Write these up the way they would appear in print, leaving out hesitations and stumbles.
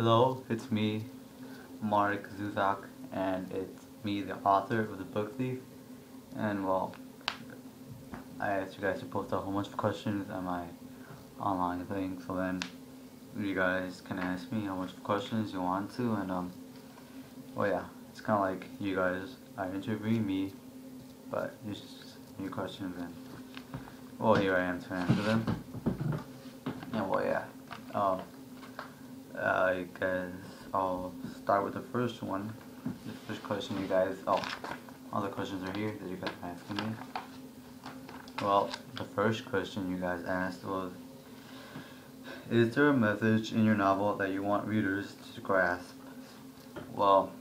Hello, it's me, Mark Zusak, and it's me, the author of the book Thief. And well, I asked you guys to post a whole bunch of questions on my online thing, so then you guys can ask me how much questions you want to, and well yeah, it's kind of like you guys are interviewing me, but it's just new questions, and well here I am to answer them. And well yeah, um, I guess I'll start with the first one. The first question you guys, all the questions are here that you guys are asking me. Well, the first question you guys asked was, is there a message in your novel that you want readers to grasp? Well,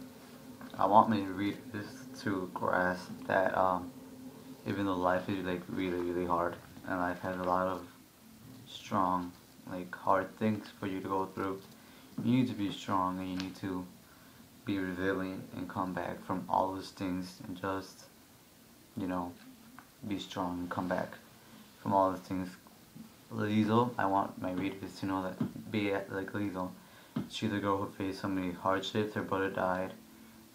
I want my readers to grasp that even though life is like really, really hard, and life has a lot of strong, like hard things for you to go through, you need to be strong and you need to be resilient and come back from all those things and just, you know, be strong and come back from all those things. Liesel, I want my readers to know that, be like Liesel. She's a girl who faced so many hardships. Her brother died,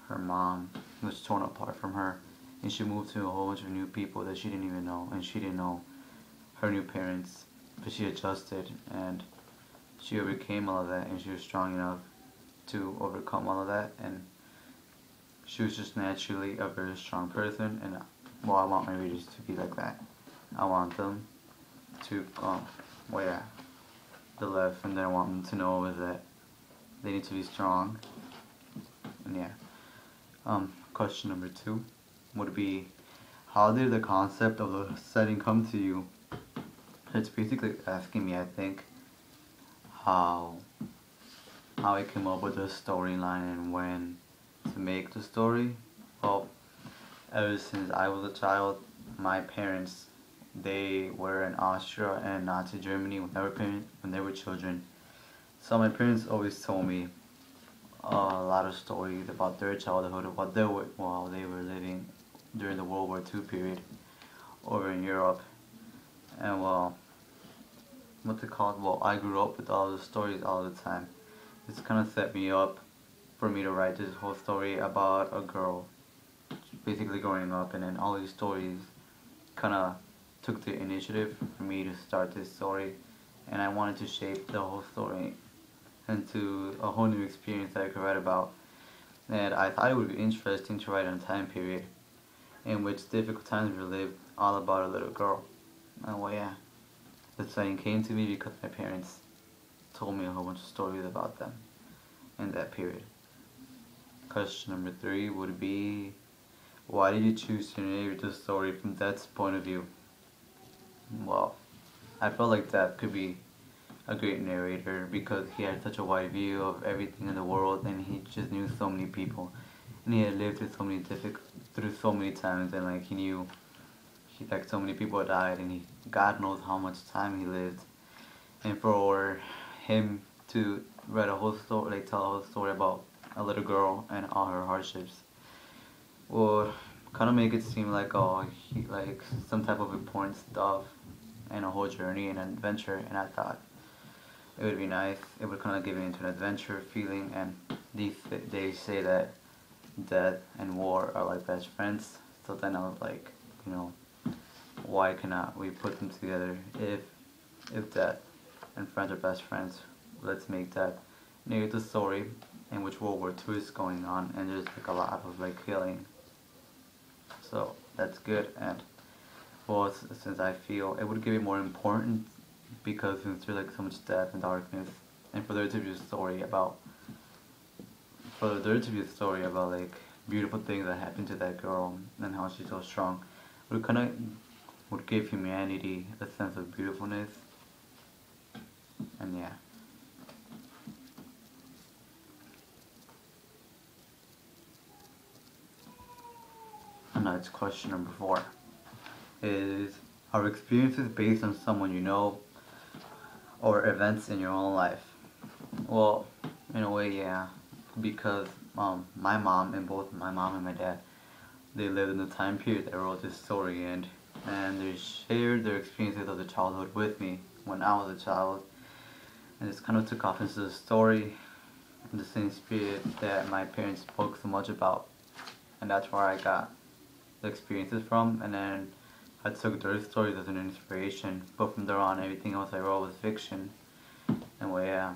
her mom was torn apart from her, and she moved to a whole bunch of new people that she didn't even know, and she didn't know her new parents, but she adjusted and she overcame all of that, and she was strong enough to overcome all of that, and she was just naturally a very strong person, and well, I want my readers to be like that. I want them to, well yeah, the lesson that I want them to know is that they need to be strong, and yeah. Question number 2 would be, how did the concept of the setting come to you? It's basically asking me, I think, how I came up with the storyline and when to make the story. Well, ever since I was a child, my parents, they were in Austria and Nazi Germany when they were children. So my parents always told me a lot of stories about their childhood, of what they were while they were living during the World War II period over in Europe. And well, what's it called? Well, I grew up with all the stories all the time. It's kind of set me up for me to write this whole story about a girl basically growing up, and then all these stories kind of took the initiative for me to start this story, and I wanted to shape the whole story into a whole new experience that I could write about. And I thought it would be interesting to write on a time period in which difficult times were lived, all about a little girl. And well, yeah, the saying came to me because my parents told me a whole bunch of stories about them in that period. Question number 3 would be, why did you choose to narrate the story from Death's point of view? Well, I felt like Death could be a great narrator because he had such a wide view of everything in the world, and he just knew so many people, and he had lived through so many times, and like he knew like so many people died, and God knows how much time he lived, and for him to write a whole story, like tell a whole story about a little girl and all her hardships, would kind of make it seem like like some type of important stuff and a whole journey and an adventure, and I thought it would be nice. It would kind of give it into an adventure feeling, and they say that death and war are like best friends. So then I was like, you know, why cannot we put them together? If death and friends are best friends, let's make that narrate the story in which World War II is going on, and there's like a lot of like killing. So that's good, and well, since I feel it would give it more importance because since there's like so much death and darkness, and for there to be a story about like beautiful things that happened to that girl and how she's so strong, would kind of would give humanity a sense of beautifulness, and yeah. And now it's question number 4. Is, are experiences based on someone you know or events in your own life? Well, in a way, yeah, because my mom and both my mom and my dad, they lived in the time period that I wrote this story in, and they shared their experiences of the childhood with me when I was a child, and this kind of took off into the story, the same spirit that my parents spoke so much about, and that's where I got the experiences from. And then I took their stories as an inspiration, but from there on, everything else I wrote was fiction. And well, yeah,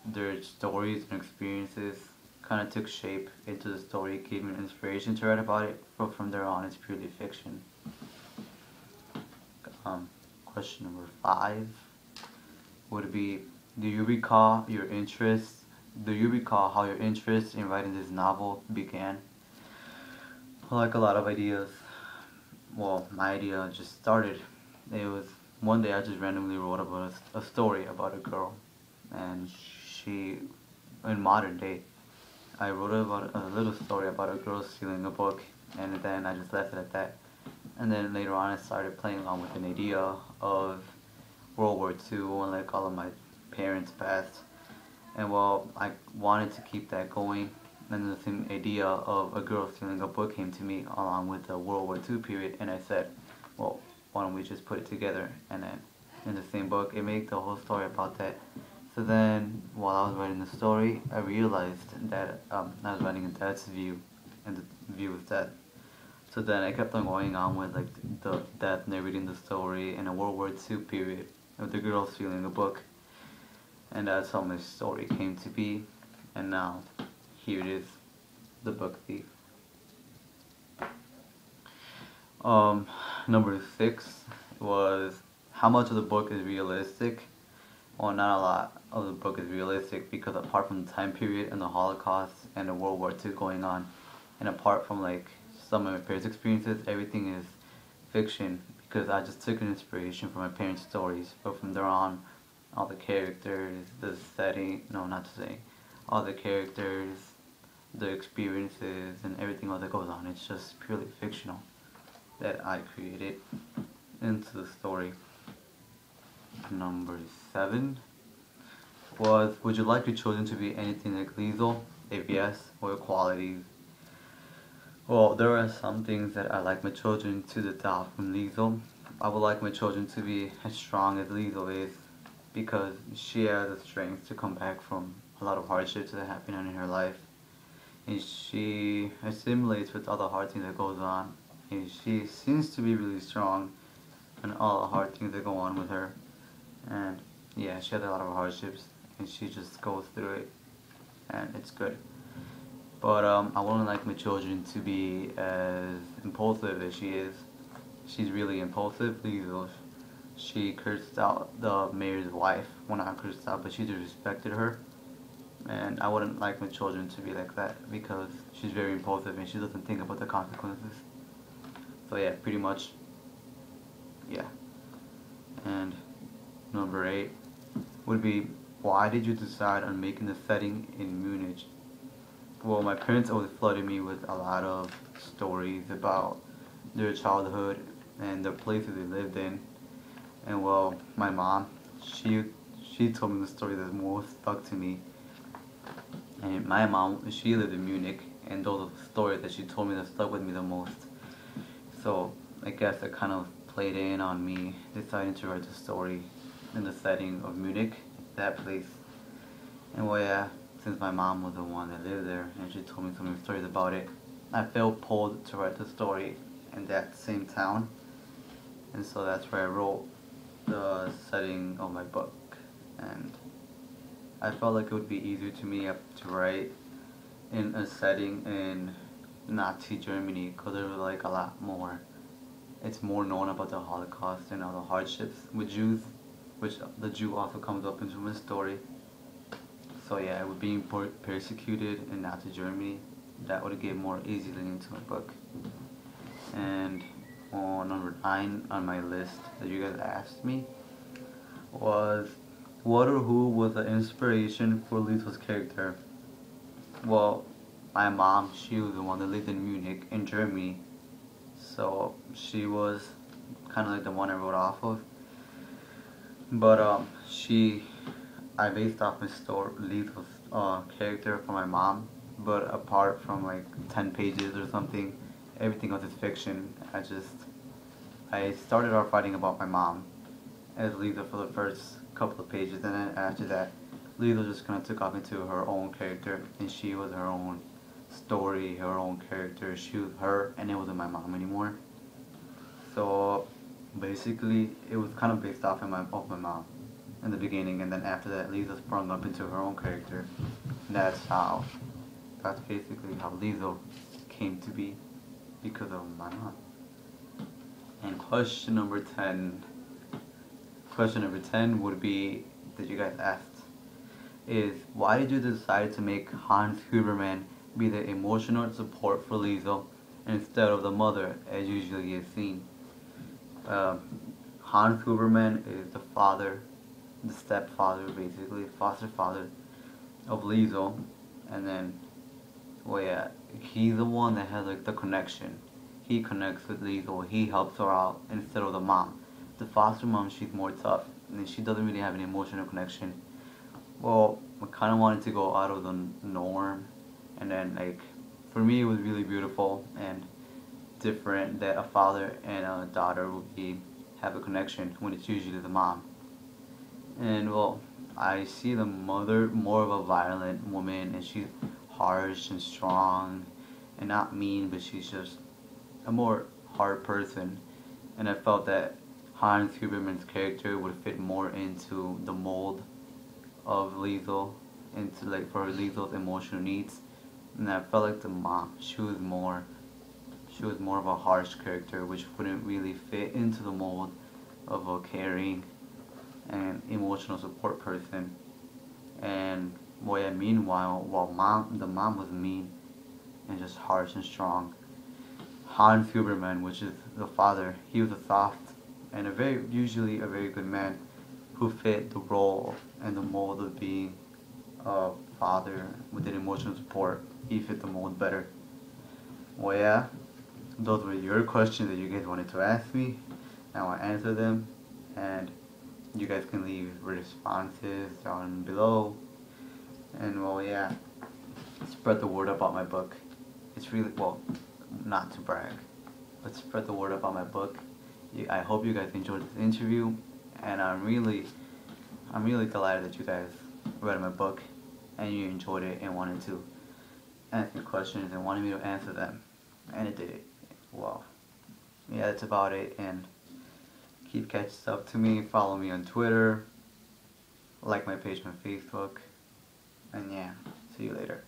their stories and experiences kind of took shape into the story, gave me inspiration to write about it, but from there on, it's purely fiction. Question number 5 would be, do you recall your interest? Do you recall how your interest in writing this novel began? Like a lot of ideas, well, my idea just started. It was one day I just randomly wrote about a story about a girl, and she, in modern day, I wrote about a little story about a girl stealing a book, and then I just left it at that. And then later on, I started playing along with an idea of World War II and like all of my parents passed. And well, I wanted to keep that going. And the same idea of a girl stealing a book came to me along with the World War II period. And I said, well, why don't we just put it together? And then in the same book, it made the whole story about that. So then, while I was writing the story, I realized that I was writing a dad's view, and the view of death. So then I kept on going on with like the death narrating the story in a World War II period of the girl stealing a book. And that's how my story came to be. And now, here it is, The Book Thief. Number 6 was, how much of the book is realistic? Well, not a lot of the book is realistic, because apart from the time period and the Holocaust and the World War II going on, and apart from like some of my parents' experiences, everything is fiction, because I just took an inspiration from my parents' stories. But from there on, all the characters, the setting, no, not to say, all the characters, the experiences, and everything else that goes on, it's just purely fictional that I created into the story. Number 7 was, would you like your children to be anything like Liesel? If yes, what are qualities? Well, there are some things that I like my children to adopt from Liesel. I would like my children to be as strong as Liesel is, because she has the strength to come back from a lot of hardships that happen in her life. And she assimilates with all the hard things that goes on. And she seems to be really strong in all the hard things that go on with her. And yeah, she had a lot of hardships, and she just goes through it, and it's good. But I wouldn't like my children to be as impulsive as she is. She's really impulsive. She cursed out the mayor's wife. Well, not cursed out, but she disrespected her. And I wouldn't like my children to be like that, because she's very impulsive and she doesn't think about the consequences. So yeah, pretty much, yeah. And number 8 would be, why did you decide on making the setting in Munich? Well, my parents always flooded me with a lot of stories about their childhood and the places they lived in. And well, my mom, she told me the story that most stuck to me. And my mom, she lived in Munich, and those are the stories that she told me that stuck with me the most. So I guess it kind of played in on me deciding to write the story in the setting of Munich, that place. And well, yeah, since my mom was the one that lived there and she told me so many stories about it, I felt pulled to write the story in that same town. And so that's where I wrote the setting of my book. And I felt like it would be easier to me to write in a setting in Nazi Germany, because there was like a lot more, it's more known about the Holocaust and all the hardships with Jews, which the Jew also comes up into my story. So yeah, with being persecuted in Nazi Germany, that would give more easily into my book. And on number 9 on my list that you guys asked me was, what or who was the inspiration for Liesel's character? Well, my mom, she was the one that lived in Munich, in Germany. So she was kind of like the one I wrote off of. But I based off my story, Liesel's character for my mom. But apart from like 10 pages or something, everything else is fiction. I started off writing about my mom as Liesel for the first couple of pages, and then after that, Lisa just kind of took off into her own character, and she was her own story, her own character. She was her, and it wasn't my mom anymore. So basically, it was kind of based off of my mom in the beginning, and then after that, Lisa sprung up into her own character. And that's basically how Lisa came to be because of my mom. And question number 10 would be that you guys asked is why did you decide to make Hans Huberman be the emotional support for Liesel instead of the mother as usually is seen? Hans Huberman is the father, the stepfather basically, foster father of Liesel, and then, well yeah, he's the one that has like the connection. He connects with Liesel, he helps her out instead of the mom. The foster mom, she's more tough, and she doesn't really have an emotional connection. Well, I kind of wanted to go out of the norm, and then like, for me it was really beautiful and different that a father and a daughter have a connection when it's usually the mom. And well, I see the mother more of a violent woman, and she's harsh and strong, and not mean, but she's just a more hard person. And I felt that Hans Huberman's character would fit more into the mold of Liesel, into like for Liesel's emotional needs. And I felt like the mom, she was more of a harsh character, which wouldn't really fit into the mold of a caring and emotional support person. And well, yeah, meanwhile, while the mom was mean and just harsh and strong, Hans Huberman, which is the father, he was a soft and usually a very good man who fit the role and the mold of being a father with an emotional support. He fit the mold better. Well, yeah, those were your questions that you guys wanted to ask me. Now I answer them, and you guys can leave responses down below. And well, yeah, spread the word about my book. It's really, well, not to brag, but spread the word about my book. I hope you guys enjoyed this interview, and I'm really delighted that you guys read my book and you enjoyed it and wanted to ask me questions and wanted me to answer them, and it did it. Well, yeah, that's about it, and keep catching up to me, follow me on Twitter, like my page on Facebook, and yeah, see you later.